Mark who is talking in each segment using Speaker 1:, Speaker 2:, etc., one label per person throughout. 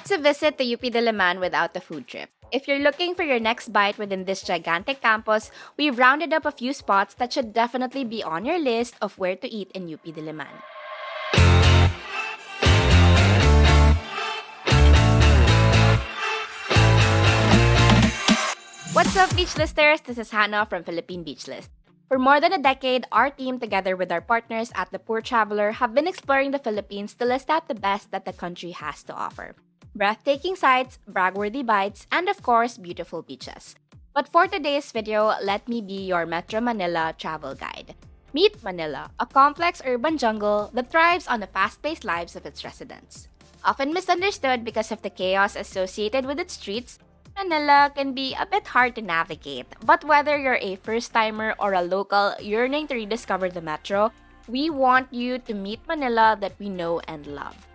Speaker 1: What's a visit to UP Diliman without a food trip? If you're looking for your next bite within this gigantic campus, we've rounded up a few spots that should definitely be on your list of where to eat in UP Diliman. What's up, Beach Listers? This is Hannah from Philippine Beach List. For more than a decade, our team, together with our partners at The Poor Traveler, have been exploring the Philippines to list out the best that the country has to offer. Breathtaking sights, brag-worthy bites, and of course, beautiful beaches. But for today's video, let me be your Metro Manila travel guide. Meet Manila, a complex urban jungle that thrives on the fast-paced lives of its residents. Often misunderstood because of the chaos associated with its streets, Manila can be a bit hard to navigate. But whether you're a first-timer or a local yearning to rediscover the metro, we want you to meet Manila that we know and love.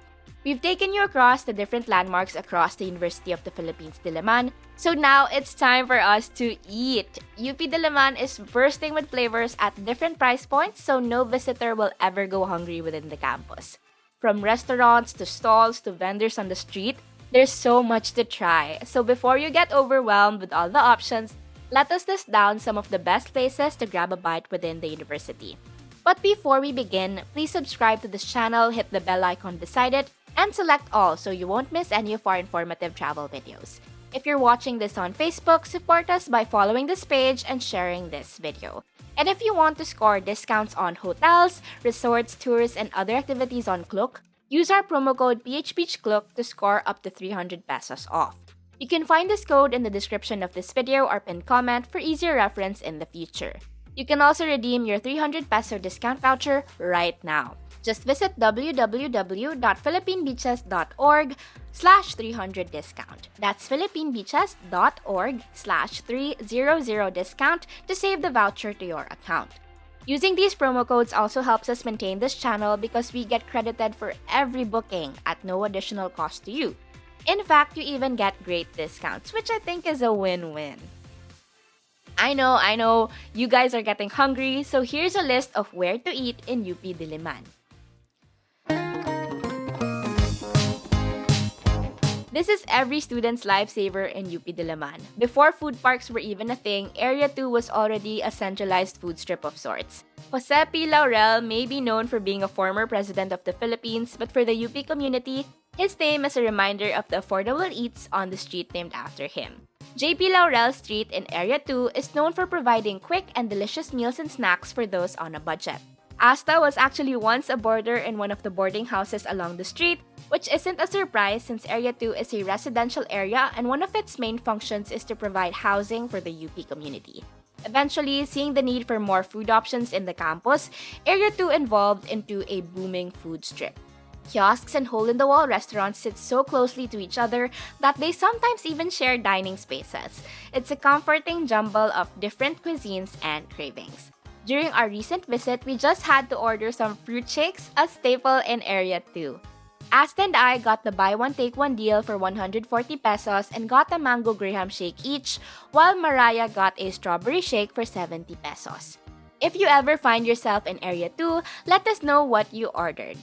Speaker 1: We've taken you across the different landmarks across the University of the Philippines Diliman, so now it's time for us to eat. UP Diliman is bursting with flavors at different price points, so no visitor will ever go hungry within the campus. From restaurants to stalls to vendors on the street, there's so much to try. So before you get overwhelmed with all the options, let us list down some of the best places to grab a bite within the university. But before we begin, please subscribe to this channel, hit the bell icon beside it, and select all so you won't miss any of our informative travel videos. If you're watching this on Facebook, support us by following this page and sharing this video. And if you want to score discounts on hotels, resorts, tours, and other activities on Klook, use our promo code PHBeachClook to score up to 300 pesos off. You can find this code in the description of this video or pinned comment for easier reference in the future. You can also redeem your 300 peso discount voucher right now. Just visit www.philippinebeaches.org/300discount. That's philippinebeaches.org/300discount to save the voucher to your account. Using these promo codes also helps us maintain this channel because we get credited for every booking at no additional cost to you. In fact, you even get great discounts, which I think is a win-win. I know, you guys are getting hungry, so here's a list of where to eat in UP Diliman. This is every student's lifesaver in UP Diliman. Before food parks were even a thing, Area 2 was already a centralized food strip of sorts. Jose P. Laurel may be known for being a former president of the Philippines, but for the UP community, his name is a reminder of the affordable eats on the street named after him. JP Laurel Street in Area 2 is known for providing quick and delicious meals and snacks for those on a budget. Asta was actually once a boarder in one of the boarding houses along the street, which isn't a surprise since Area 2 is a residential area and one of its main functions is to provide housing for the UP community. Eventually, seeing the need for more food options in the campus, Area 2 evolved into a booming food strip. Kiosks and hole-in-the-wall restaurants sit so closely to each other that they sometimes even share dining spaces. It's a comforting jumble of different cuisines and cravings. During our recent visit, we just had to order some fruit shakes, a staple in Area 2. Asta and I got the buy one take one deal for 140 pesos and got a mango graham shake each, while Mariah got a strawberry shake for 70 pesos. If you ever find yourself in Area 2, let us know what you ordered.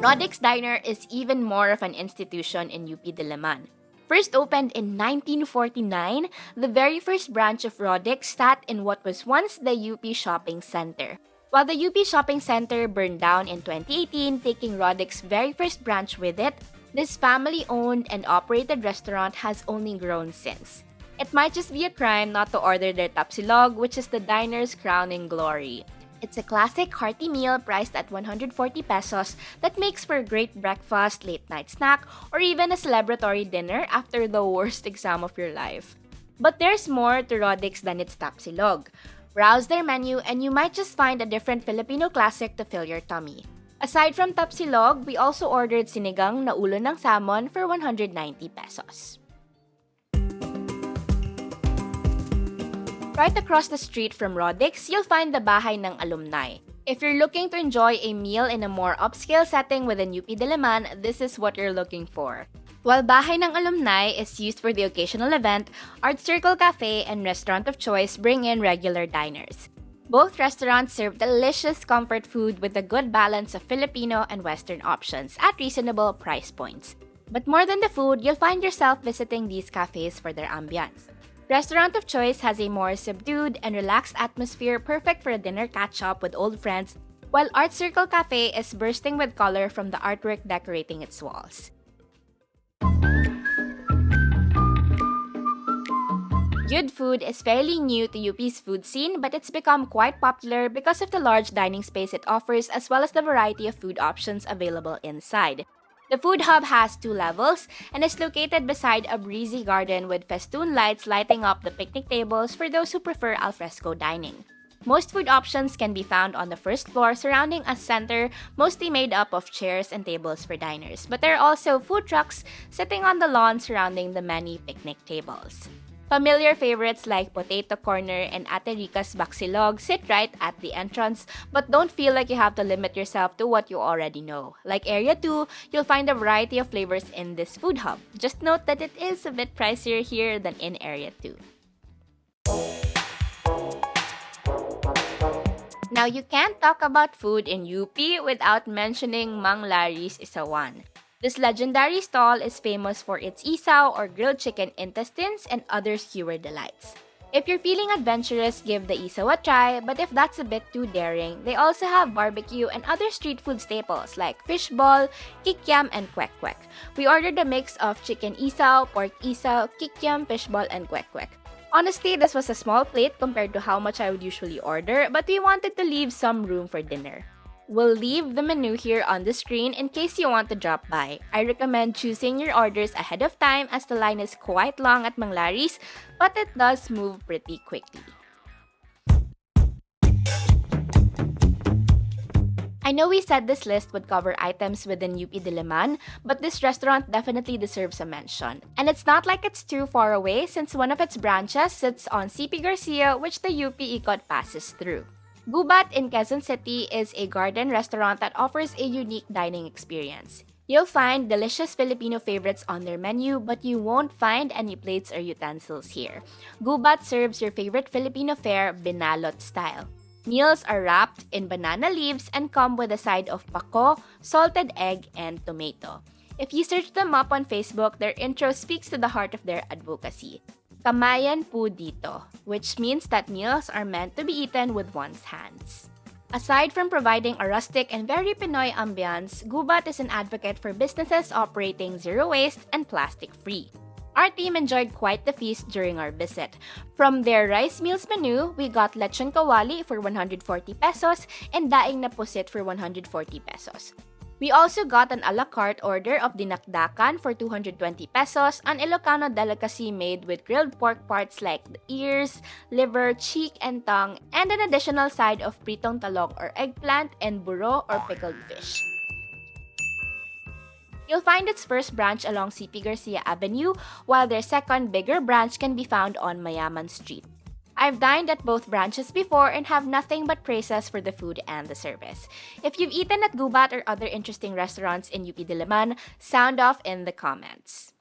Speaker 1: Rodic's Diner is even more of an institution in UP Diliman. First opened in 1949, the very first branch of Rodic sat in what was once the UP Shopping Center. While the UP Shopping Center burned down in 2018, taking Rodic's very first branch with it, this family-owned and operated restaurant has only grown since. It might just be a crime not to order their tapsilog, which is the diner's crowning glory. It's a classic hearty meal priced at 140 pesos that makes for a great breakfast, late-night snack, or even a celebratory dinner after the worst exam of your life. But there's more to Rodic's than its tapsilog. Browse their menu and you might just find a different Filipino classic to fill your tummy. Aside from tapsilog, we also ordered sinigang na ulo ng salmon for 190 pesos. Right across the street from Rodic's, you'll find the Bahay ng Alumni. If you're looking to enjoy a meal in a more upscale setting within UP Diliman, this is what you're looking for. While Bahay ng Alumni is used for the occasional event, Art Circle Cafe and Restaurant of Choice bring in regular diners. Both restaurants serve delicious comfort food with a good balance of Filipino and Western options at reasonable price points. But more than the food, you'll find yourself visiting these cafes for their ambience. Restaurant of Choice has a more subdued and relaxed atmosphere perfect for a dinner catch-up with old friends, while Art Circle Cafe is bursting with color from the artwork decorating its walls. GyudFood is fairly new to UP's food scene, but it's become quite popular because of the large dining space it offers as well as the variety of food options available inside. The food hub has 2 levels and is located beside a breezy garden with festoon lights lighting up the picnic tables for those who prefer alfresco dining. Most food options can be found on the first floor surrounding a center mostly made up of chairs and tables for diners, but there are also food trucks sitting on the lawn surrounding the many picnic tables. Familiar favorites like Potato Corner and Ate Rica's Baksilog sit right at the entrance, but don't feel like you have to limit yourself to what you already know. Like Area 2, you'll find a variety of flavors in this food hub. Just note that it is a bit pricier here than in Area 2. Now, you can't talk about food in UP without mentioning Mang Isawan. This legendary stall is famous for its isaw or grilled chicken intestines and other skewer delights. If you're feeling adventurous, give the isaw a try, but if that's a bit too daring, they also have barbecue and other street food staples like fishball, kikiam, and kwek-kwek. We ordered a mix of chicken isaw, pork isaw, kikiam, fishball, and kwek-kwek. Honestly, this was a small plate compared to how much I would usually order, but we wanted to leave some room for dinner. We'll leave the menu here on the screen in case you want to drop by. I recommend choosing your orders ahead of time as the line is quite long at Mang Larry's, but it does move pretty quickly. I know we said this list would cover items within UP Diliman, but this restaurant definitely deserves a mention. And it's not like it's too far away since one of its branches sits on CP Garcia, which the UP Ikot passes through. Gubat in Quezon City is a garden restaurant that offers a unique dining experience. You'll find delicious Filipino favorites on their menu, but you won't find any plates or utensils here. Gubat serves your favorite Filipino fare binalot style. Meals are wrapped in banana leaves and come with a side of pako, salted egg, and tomato. If you search them up on Facebook, their intro speaks to the heart of their advocacy. Kamayan po dito, which means that meals are meant to be eaten with one's hands. Aside from providing a rustic and very Pinoy ambiance, Gubat is an advocate for businesses operating zero waste and plastic-free. Our team enjoyed quite the feast during our visit. From their rice meals menu, we got lechon kawali for 140 pesos and daing na pusit for 140 pesos. We also got an a la carte order of dinakdakan for 220 pesos, an Ilocano delicacy made with grilled pork parts like the ears, liver, cheek, and tongue, and an additional side of pritong talong or eggplant and buro or pickled fish. You'll find its first branch along CP Garcia Avenue, while their second, bigger branch can be found on Mayaman Street. I've dined at both branches before and have nothing but praises for the food and the service. If you've eaten at Gubat or other interesting restaurants in UP Diliman, sound off in the comments.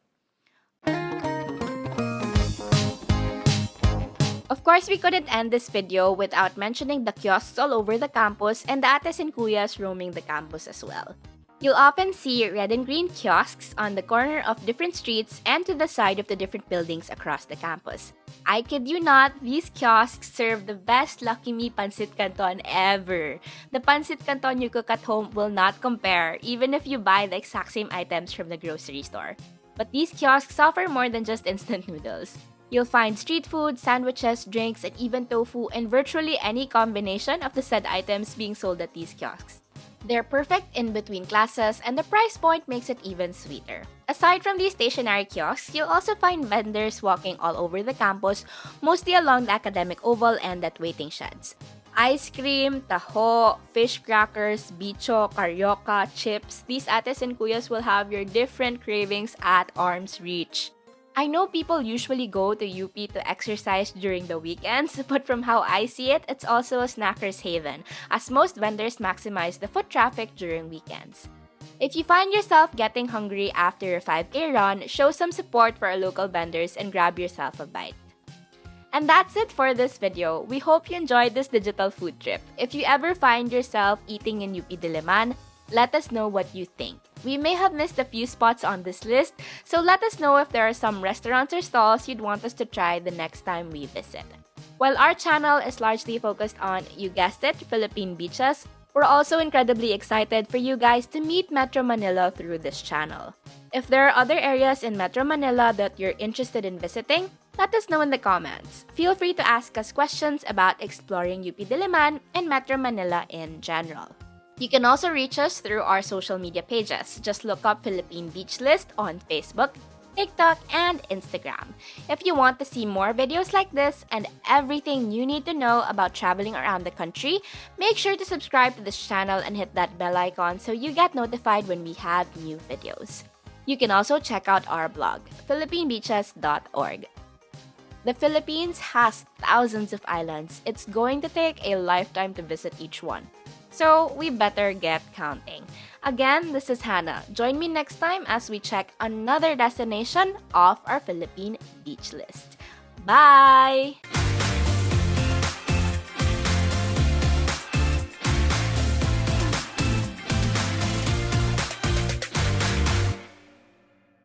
Speaker 1: Of course, we couldn't end this video without mentioning the kiosks all over the campus and the ates and kuyas roaming the campus as well. You'll often see red and green kiosks on the corner of different streets and to the side of the different buildings across the campus. I kid you not, these kiosks serve the best Lucky Me Pancit Canton ever. The Pancit Canton you cook at home will not compare, even if you buy the exact same items from the grocery store. But these kiosks offer more than just instant noodles. You'll find street food, sandwiches, drinks, and even tofu in virtually any combination of the said items being sold at these kiosks. They're perfect in between classes, and the price point makes it even sweeter. Aside from these stationary kiosks, you'll also find vendors walking all over the campus, mostly along the academic oval and at waiting sheds. Ice cream, taho, fish crackers, bicho, carioca, chips, these ates and kuyas will have your different cravings at arm's reach. I know people usually go to UP to exercise during the weekends, but from how I see it, it's also a snacker's haven, as most vendors maximize the foot traffic during weekends. If you find yourself getting hungry after a 5K run, show some support for our local vendors and grab yourself a bite. And that's it for this video. We hope you enjoyed this digital food trip. If you ever find yourself eating in UP Diliman, let us know what you think. We may have missed a few spots on this list, so let us know if there are some restaurants or stalls you'd want us to try the next time we visit. While our channel is largely focused on, you guessed it, Philippine beaches, we're also incredibly excited for you guys to meet Metro Manila through this channel. If there are other areas in Metro Manila that you're interested in visiting, let us know in the comments. Feel free to ask us questions about exploring UP Diliman and Metro Manila in general. You can also reach us through our social media pages. Just look up Philippine Beach List on Facebook, TikTok, and Instagram. If you want to see more videos like this and everything you need to know about traveling around the country, make sure to subscribe to this channel and hit that bell icon so you get notified when we have new videos. You can also check out our blog, philippinebeaches.org. The Philippines has thousands of islands. It's going to take a lifetime to visit each one. So we better get counting. Again, this is Hannah. Join me next time as we check another destination off our Philippine beach list. Bye!